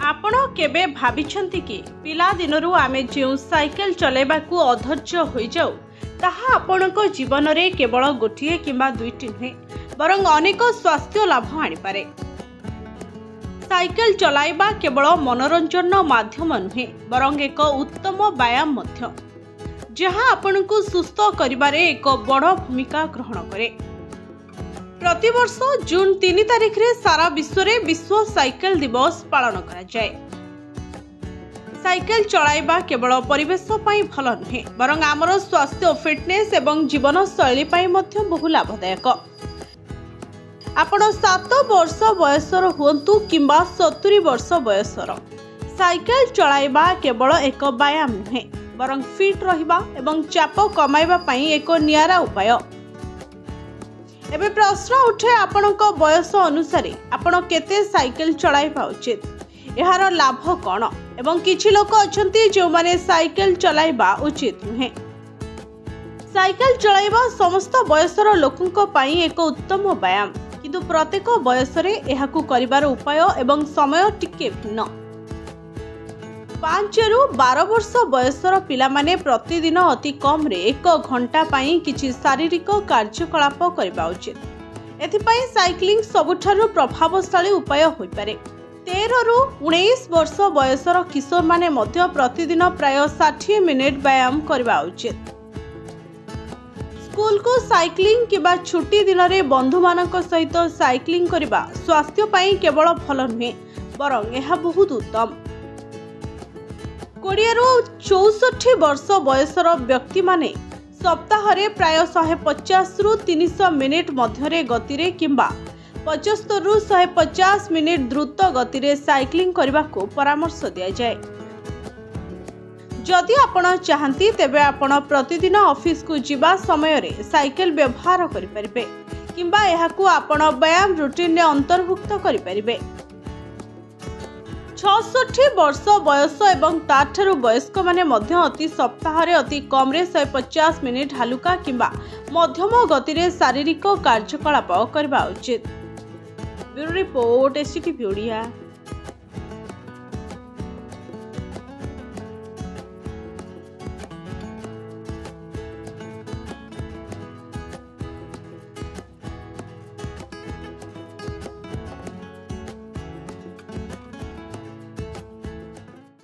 आपण केबे भाबिछंती कि पिला दिनरु आमे जो साइकेल चलेबाकू अधैर्य होई जाऊ ताहा आपणको जीवन रे केवल गोटिए किंबा दुईटी नुहे बरं अनेक स्वास्थ्य लाभ आनी पारे। साइकेल चलाइबा केवल मनोरंजन माध्यम नुहे बरं एक उत्तम व्यायाम मध्य जहाँ आपणको सुस्थ करिबारे एक बड़ भूमिका ग्रहण करे। प्रतिवर्ष जून 3 तारिख रे सारा विश्व रे विश्व साइकेल दिवस पालन करा जाए। साइकेल चलाइबा केवल परिवेश पई भल नुहे बरं आमर स्वास्थ्य फिटनेस एवं जीवन शैली पई मध्य बहु लाभदायक। आपण 7 वर्ष बयसर हुंतु किंबा 70 वर्ष बयसर साइकेल चलाइबा केवल एक व्यायाम नुहे बरं फिट रहिबा एवं चाप कमाइबा पई एक नियारा उपाय। एबे प्रश्न उठे आपणक बयस अनुसार आपण केते साइकेल चलाइबा उचित, एहार लाभ कौन एवं किछि लोक अछंती जो माने साइकेल चलाइबा उचित नुहे। साइकेल चलाइबा समस्त बयसर लोकंक पई एक उत्तम व्यायाम किंतु प्रत्येक बयसरे एहाकू करिबार उपाय एवं समय टिके भिन्न। 5 रु 12 वर्ष बयसर पिला माने प्रतिदिन अति कम रे 1 घंटा पई किछि शारीरिक कार्यकलाप करबा उचित। एथिपई साइक्लिंग सबुठारु प्रभावशाली उपाय होई पारे। 13 रु 19 वर्ष बयसर किशोर माने मध्य प्रतिदिन प्राय 60 मिनिट व्यायाम करबा उचित। स्कूल को साइक्लिंग किबा छुट्टी दिन रे बंधु मानक सहित साइक्लिंग करबा स्वास्थ्य पई केवल भल नुहे बरं एहा बहुत उत्तम। 20 रु 64 वर्ष बयसर व्यक्ति माने सप्ताह रे प्राय 150 रु 300 मिनिट मध्यरे गति रे किंबा 75 रु 150 मिनिट द्रुत गति रे साइक्लिंग करबा को परामर्श दिया जाए। जदि आपण चाहंती तेबे आपण प्रतिदिन ऑफिस को जिबा समय रे साइकेल व्यवहार करि परिबे किंबा एहाकू आपण व्यायाम रूटीन रे अंतर्भुक्त करि परिबे। 66 वर्ष बयस एवं ताठारु वयस्क माने मध्य अति सप्ताह रे अति कम रे 150 मिनिट हालुका किंबा मध्यम गति रे शारीरिक कार्यकलाप करबा उचित। Bureau report STV Odia.